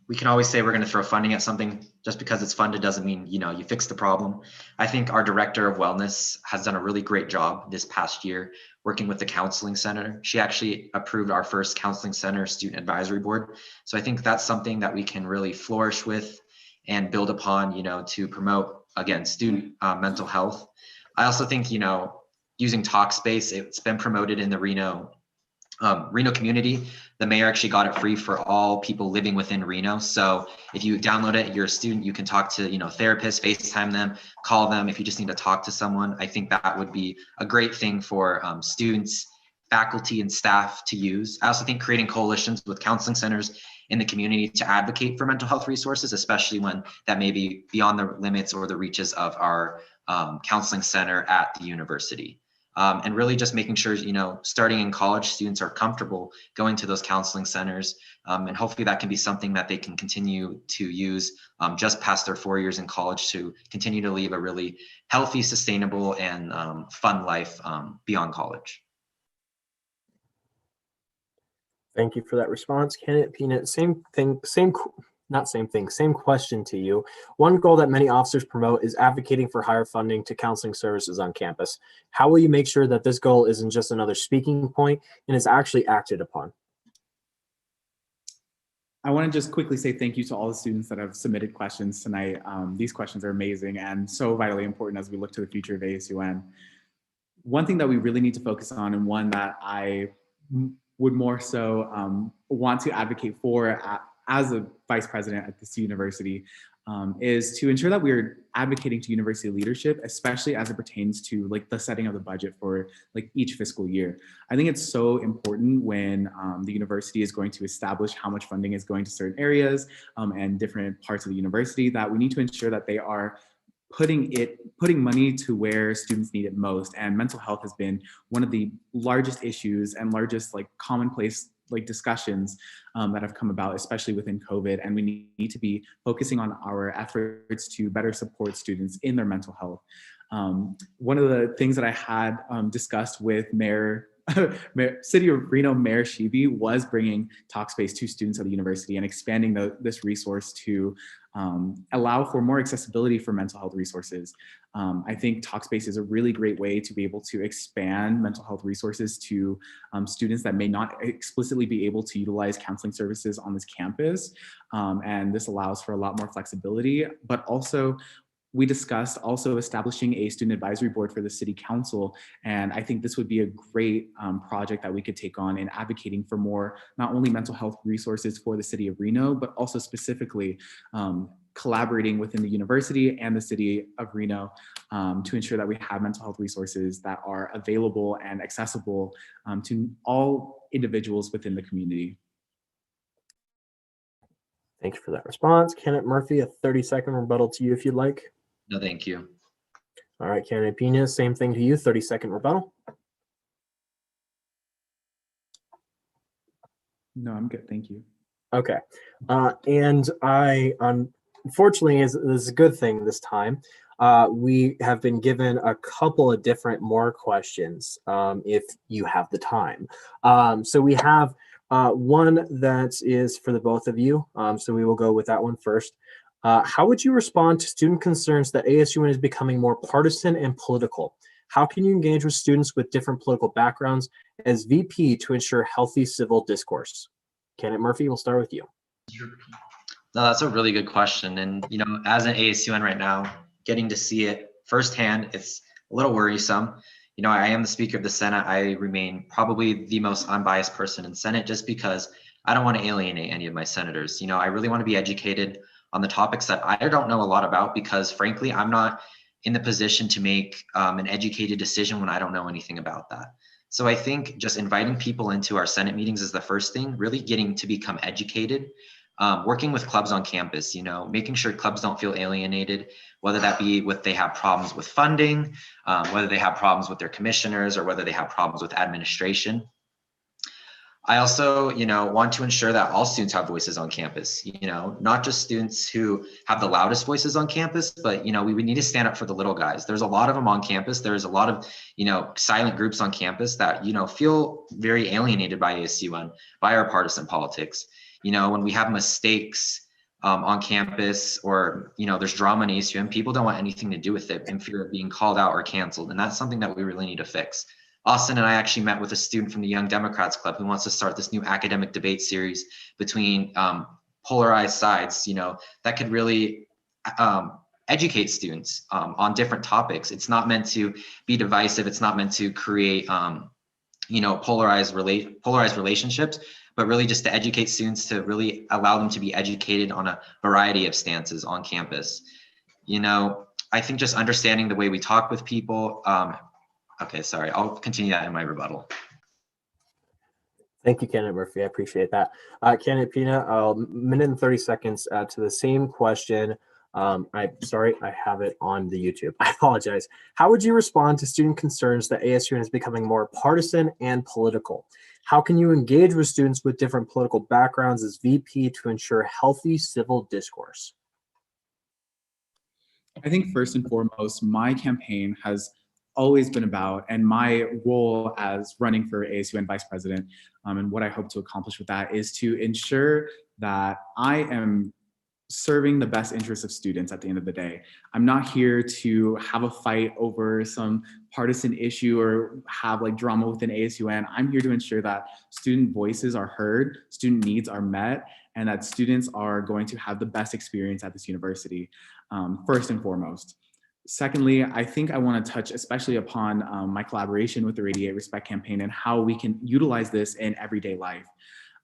We can always say we're going to throw funding at something. Just because it's funded doesn't mean, you fix the problem. I think our director of wellness has done a really great job this past year working with the counseling center. She actually approved our first counseling center student advisory board. So I think that's something that we can really flourish with and build upon, to promote, again, student mental health. I also think, using Talkspace, it's been promoted in the Reno community. The mayor actually got it free for all people living within Reno. So if you download it, you're a student, you can talk to, therapists, FaceTime them, call them if you just need to talk to someone. I think that would be a great thing for students, faculty and staff to use. I also think creating coalitions with counseling centers in the community to advocate for mental health resources, especially when that may be beyond the limits or the reaches of our counseling center at the university. And really just making sure, starting in college, students are comfortable going to those counseling centers. And hopefully that can be something that they can continue to use just past their 4 years in college to continue to lead a really healthy, sustainable, and fun life beyond college. Thank you for that response, Candidate Peanut. Same question to you. One goal that many officers promote is advocating for higher funding to counseling services on campus. How will you make sure that this goal isn't just another speaking point and is actually acted upon? I want to just quickly say thank you to all the students that have submitted questions tonight. These questions are amazing and so vitally important as we look to the future of ASUN. One thing that we really need to focus on, and one that I would more so want to advocate for as a vice president at this university, is to ensure that we're advocating to university leadership, especially as it pertains to like the setting of the budget for like each fiscal year. I think it's so important when the university is going to establish how much funding is going to certain areas and different parts of the university, that we need to ensure that they are putting money to where students need it most. And mental health has been one of the largest issues and largest like commonplace like discussions that have come about, especially within COVID. And we need to be focusing on our efforts to better support students in their mental health. One of the things that I had discussed with City of Reno Mayor Shibi was bringing Talkspace to students at the university and expanding this resource to allow for more accessibility for mental health resources. I think Talkspace is a really great way to be able to expand mental health resources to students that may not explicitly be able to utilize counseling services on this campus. And this allows for a lot more flexibility, but also we discussed also establishing a student advisory board for the city council. And I think this would be a great project that we could take on in advocating for more, not only mental health resources for the city of Reno, but also specifically collaborating within the university and the city of Reno to ensure that we have mental health resources that are available and accessible to all individuals within the community. Thank you for that response. Candidate Murphy, a 30-second rebuttal to you if you'd like. No, thank you. All right, Candidate Pena, same thing to you, 30-second rebuttal. No, I'm good, thank you. Okay, and unfortunately, this is a good thing this time. We have been given a couple of different more questions if you have the time. So we have one that is for the both of you. So we will go with that one first. How would you respond to student concerns that ASUN is becoming more partisan and political? How can you engage with students with different political backgrounds as VP to ensure healthy civil discourse? Candidate Murphy, we'll start with you. No, that's a really good question. And, as an ASUN right now, getting to see it firsthand, it's a little worrisome. I am the Speaker of the Senate. I remain probably the most unbiased person in Senate just because I don't want to alienate any of my senators. I really want to be educated on the topics that I don't know a lot about because frankly, I'm not in the position to make an educated decision when I don't know anything about that. So I think just inviting people into our Senate meetings is the first thing, really getting to become educated, working with clubs on campus, making sure clubs don't feel alienated, whether that be they have problems with funding, whether they have problems with their commissioners or whether they have problems with administration. I also, want to ensure that all students have voices on campus, not just students who have the loudest voices on campus, but, we need to stand up for the little guys. There's a lot of them on campus. There's a lot of, silent groups on campus that, feel very alienated by ASUN, by our partisan politics. When we have mistakes on campus or, there's drama in ASUN, people don't want anything to do with it in fear of being called out or canceled. And that's something that we really need to fix. Austin and I actually met with a student from the Young Democrats Club who wants to start this new academic debate series between polarized sides, that could really educate students on different topics. It's not meant to be divisive. It's not meant to create, polarized relationships, but really just to educate students, to really allow them to be educated on a variety of stances on campus. I think just understanding the way we talk with people. Okay, sorry, I'll continue that in my rebuttal. Thank you, Candidate Murphy. I appreciate that. Candidate Pina, minute and 30 seconds to the same question. I'm sorry, I have it on the YouTube. I apologize. How would you respond to student concerns that ASUN is becoming more partisan and political? How can you engage with students with different political backgrounds as VP to ensure healthy civil discourse? I think first and foremost, my campaign has always been about, and my role as running for ASUN Vice President, and what I hope to accomplish with that is to ensure that I am serving the best interests of students at the end of the day. I'm not here to have a fight over some partisan issue or have like drama within ASUN. I'm here to ensure that student voices are heard, student needs are met, and that students are going to have the best experience at this university, first and foremost. Secondly, I think I want to touch especially upon my collaboration with the Radiate Respect campaign and how we can utilize this in everyday life.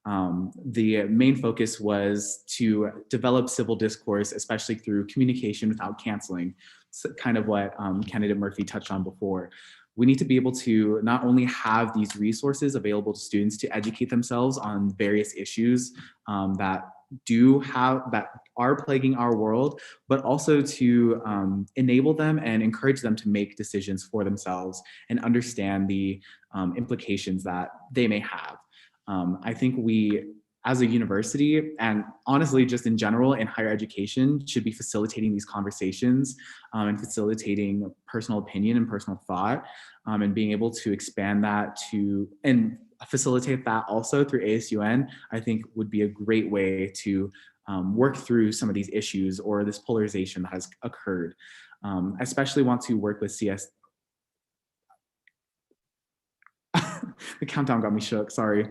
The main focus was to develop civil discourse, especially through communication without canceling, so kind of what Candidate Murphy touched on before. We need to be able to not only have these resources available to students to educate themselves on various issues that are plaguing our world, but also to enable them and encourage them to make decisions for themselves and understand the implications that they may have. I think we, as a university, and honestly, just in general in higher education, should be facilitating these conversations and facilitating personal opinion and personal thought, and being able to expand that and facilitate that also through ASUN, I think would be a great way to work through some of these issues or this polarization that has occurred. I especially want to work with CS. The countdown got me shook, sorry.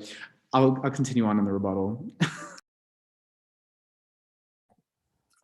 I'll continue on in the rebuttal.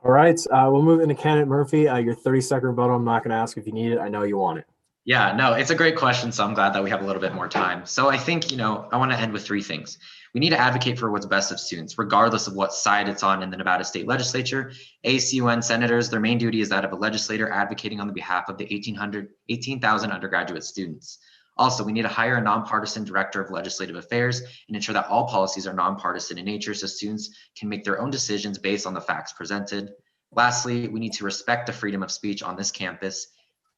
All right, we'll move into Candidate Murphy. Your 30-second rebuttal, I'm not going to ask if you need it. I know you want it. Yeah, no, it's a great question. So I'm glad that we have a little bit more time. So I think, I want to end with three things. We need to advocate for what's best of students, regardless of what side it's on in the Nevada State Legislature. ASUN senators, their main duty is that of a legislator advocating on the behalf of the 18,000 undergraduate students. Also, we need to hire a nonpartisan director of legislative affairs and ensure that all policies are nonpartisan in nature so students can make their own decisions based on the facts presented. Lastly, we need to respect the freedom of speech on this campus,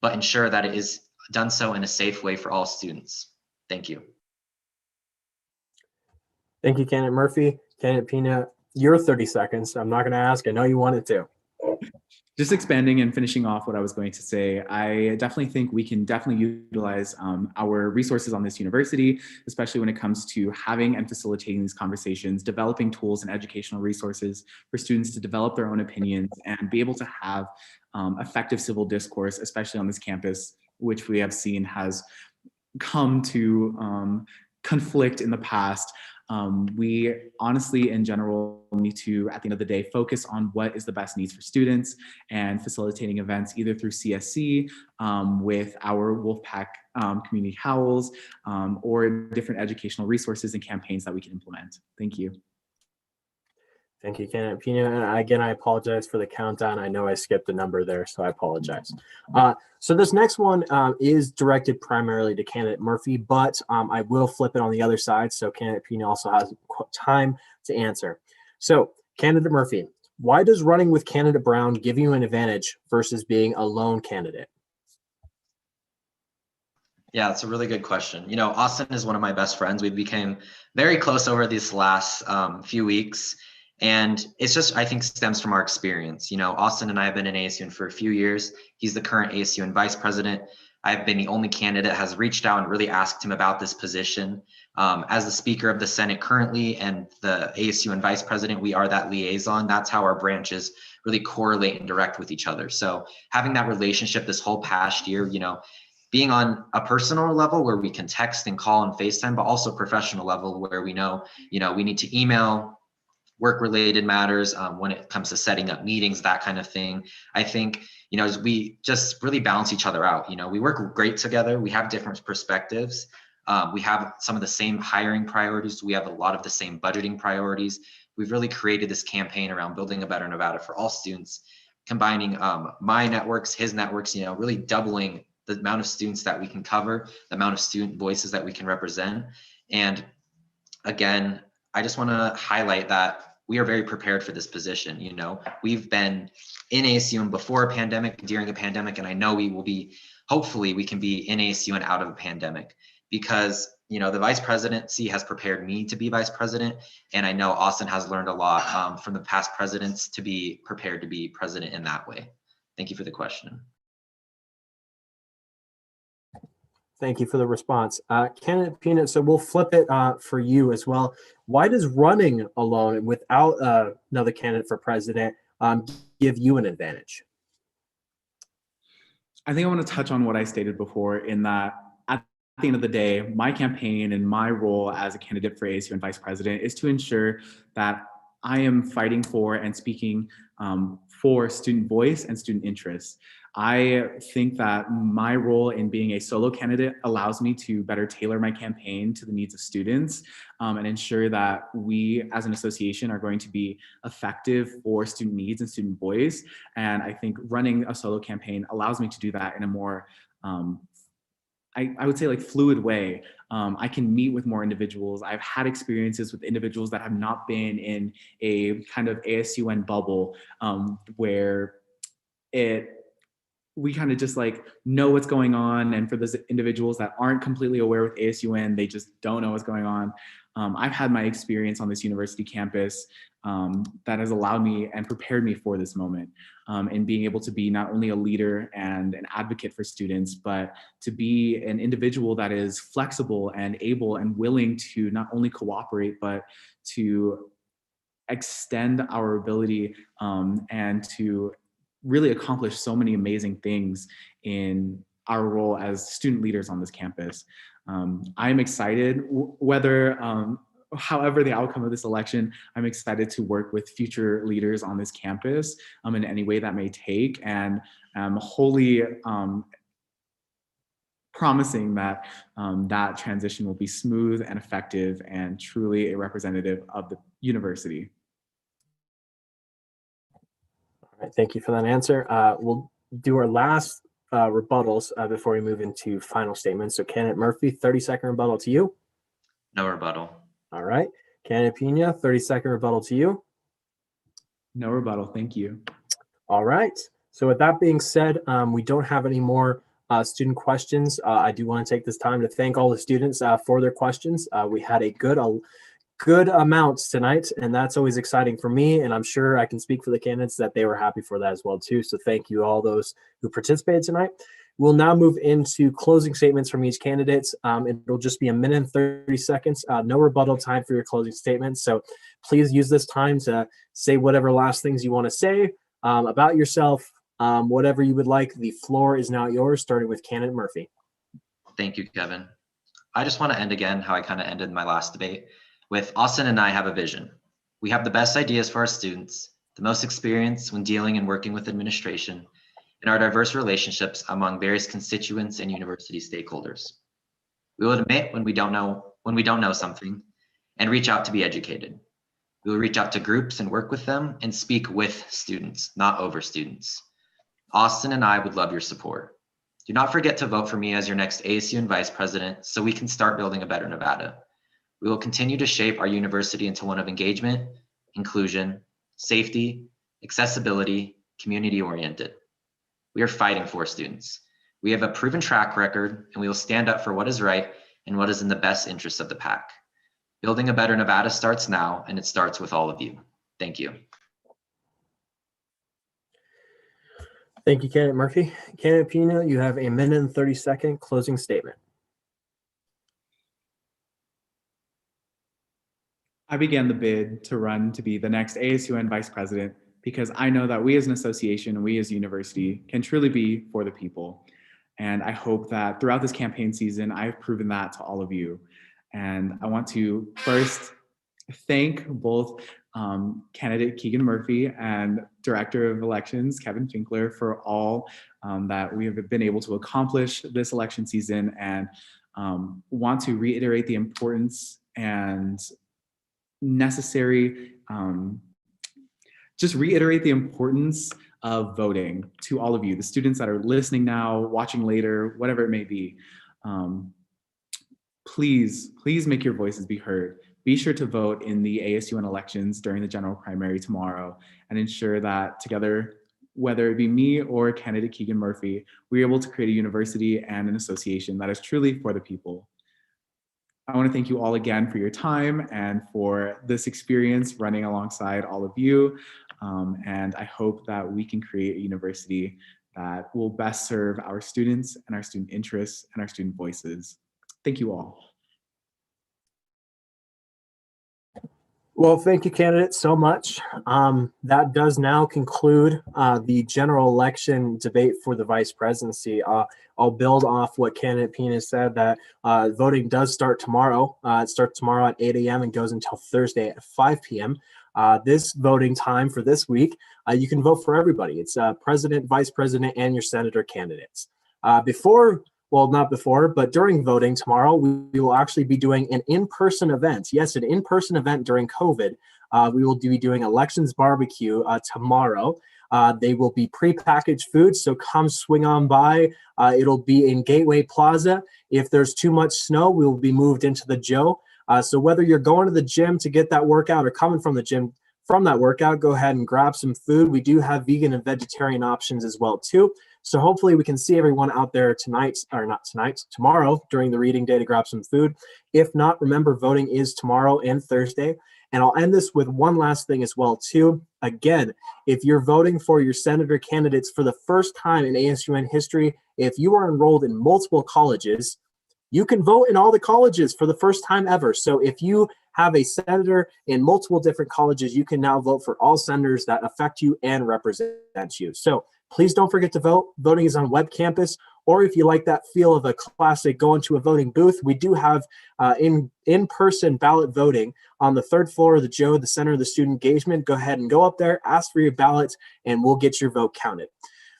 but ensure that it is done so in a safe way for all students. Thank you. Thank you, Candidate Murphy. Candidate Pina, your 30 seconds. I'm not going to ask. I know you wanted to. Just expanding and finishing off what I was going to say, I definitely think we can definitely utilize our resources on this university, especially when it comes to having and facilitating these conversations, developing tools and educational resources for students to develop their own opinions and be able to have effective civil discourse, especially on this campus, which we have seen has come to conflict in the past. We honestly, in general, need to, at the end of the day, focus on what is the best needs for students and facilitating events either through CSC with our Wolfpack community howls or different educational resources and campaigns that we can implement. Thank you. Thank you, Candidate Pina. And again, I apologize for the countdown. I know I skipped a number there, so I apologize. So this next one is directed primarily to Candidate Murphy, but I will flip it on the other side, so Candidate Pina also has time to answer. So, Candidate Murphy, why does running with Candidate Brown give you an advantage versus being a lone candidate? Yeah, it's a really good question. Austin is one of my best friends. We became very close over these last few weeks. And it's just, I think, stems from our experience. Austin and I have been in ASUN for a few years. He's the current ASUN vice president. I've been the only candidate that has reached out and really asked him about this position. As the Speaker of the Senate currently and the ASUN vice president, we are that liaison. That's how our branches really correlate and direct with each other. So having that relationship this whole past year, being on a personal level where we can text and call and FaceTime, but also professional level where we know, we need to email, work-related matters, when it comes to setting up meetings, that kind of thing. I think, we just really balance each other out. We work great together. We have different perspectives. We have some of the same hiring priorities. We have a lot of the same budgeting priorities. We've really created this campaign around building a better Nevada for all students, combining my networks, his networks, really doubling the amount of students that we can cover, the amount of student voices that we can represent. And again, I just want to highlight that we are very prepared for this position. You know, we've been in ASUN before a pandemic, during a pandemic, and I know we will be, hopefully we can be in ASUN out of a pandemic, because, you know, the vice presidency has prepared me to be vice president. And I know Austin has learned a lot from the past presidents to be prepared to be president in that way. Thank you for the question. Thank you for the response. Candidate Peanut, so we'll flip it for you as well. Why does running alone without another candidate for president give you an advantage? I think I want to touch on what I stated before, in that at the end of the day, my campaign and my role as a candidate for ASUN vice president is to ensure that I am fighting for and speaking for student voice and student interests. I think that my role in being a solo candidate allows me to better tailor my campaign to the needs of students and ensure that we as an association are going to be effective for student needs and student voice. And I think running a solo campaign allows me to do that in a more, I would say, like, fluid way. I can meet with more individuals. I've had experiences with individuals that have not been in a kind of ASUN bubble where we kind of just like know what's going on. And for those individuals that aren't completely aware with ASUN, they just don't know what's going on. I've had my experience on this university campus that has allowed me and prepared me for this moment, and being able to be not only a leader and an advocate for students, but to be an individual that is flexible and able and willing to not only cooperate, but to extend our ability and to really accomplish so many amazing things in our role as student leaders on this campus. I'm excited, however the outcome of this election, I'm excited to work with future leaders on this campus in any way that may take, and I'm wholly promising that that transition will be smooth and effective and truly a representative of the university. All right, thank you for that answer. We'll do our last rebuttals before we move into final statements. So Candidate Murphy, 30-second rebuttal to you. No rebuttal. All right. Candidate Pena, 30-second rebuttal to you. No rebuttal, thank you. All right. So with that being said, we don't have any more student questions. I do want to take this time to thank all the students for their questions. We had a good amount tonight, and that's always exciting for me, and I'm sure I can speak for the candidates that they were happy for that as well too. So thank you all those who participated tonight. We'll now move into closing statements from each candidate. It'll just be 1 minute and 30 seconds. No rebuttal time for your closing statements. So please use this time to say whatever last things you want to say about yourself, whatever you would like. The floor is now yours, starting with Candidate Murphy. Thank you, Kevin. I just want to end again how I kind of ended my last debate with Austin and I have a vision. We have the best ideas for our students, the most experience when dealing and working with administration, and our diverse relationships among various constituents and university stakeholders. We will admit when we don't know something and reach out to be educated. We will reach out to groups and work with them and speak with students, not over students. Austin and I would love your support. Do not forget to vote for me as your next ASUN Vice President so we can start building a better Nevada. We will continue to shape our university into one of engagement, inclusion, safety, accessibility, community-oriented. We are fighting for students. We have a proven track record, and we will stand up for what is right and what is in the best interest of the PAC. Building a better Nevada starts now, and it starts with all of you. Thank you. Thank you, Candidate Murphy. Candidate Pena, you have 1 minute and 30-second closing statement. I began the bid to run to be the next ASUN Vice President because I know that we as an association and we as a university can truly be for the people. And I hope that throughout this campaign season, I've proven that to all of you. And I want to first thank both candidate Keegan Murphy and Director of Elections, Kevin Finkler, for all that we have been able to accomplish this election season, and want to reiterate the importance and necessary, just reiterate the importance of voting to all of you, the students that are listening now, watching later, whatever it may be. Please make your voices be heard. be sure to vote in the ASUN elections during the general primary tomorrow and ensure that together, whether it be me or candidate Keegan Murphy, we're able to create a university and an association that is truly for the people. I want to thank you all again for your time and for this experience running alongside all of you. And I hope that we can create a university that will best serve our students and our student interests and our student voices. Thank you all. Well, thank you, candidates, so much. That does now conclude the general election debate for the vice presidency. I'll build off what candidate Pina said, that voting does start tomorrow. It starts tomorrow at 8 a.m. and goes until Thursday at 5 p.m. This voting time for this week, you can vote for everybody. It's president, vice president, and your senator candidates. Not before, but during voting tomorrow, we will actually be doing an in-person event. Yes, an in-person event during COVID. We will be doing elections barbecue tomorrow. They will be pre-packaged food, so come swing on by. It'll be in Gateway Plaza. If there's too much snow, we will be moved into the Joe. So whether you're going to the gym to get that workout or coming from the gym from that workout, go ahead and grab some food. We do have vegan and vegetarian options as well too. So hopefully we can see everyone out there tomorrow during the reading day to grab some food. If not, remember, voting is tomorrow and Thursday. And I'll end this with one last thing as well too. Again, if you're voting for your senator candidates for the first time in ASUN history, if you are enrolled in multiple colleges, you can vote in all the colleges for the first time ever. So if you have a senator in multiple different colleges, you can now vote for all senators that affect you and represent you. So please don't forget to vote. Voting is on web campus, or if you like that feel of a classic going to a voting booth, we do have in-person ballot voting on the third floor of the Joe, the Center of the Student Engagement. Go ahead and go up there, ask for your ballots, and we'll get your vote counted.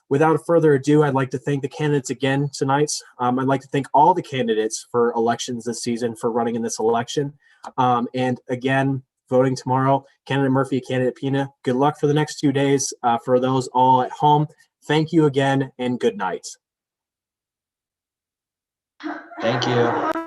Without further ado, I'd like to thank the candidates again tonight. I'd like to thank all the candidates for elections this season for running in this election. And again, voting tomorrow, candidate Murphy, candidate Pina, good luck for the next 2 days. For those all at home, thank you again and good night. Thank you.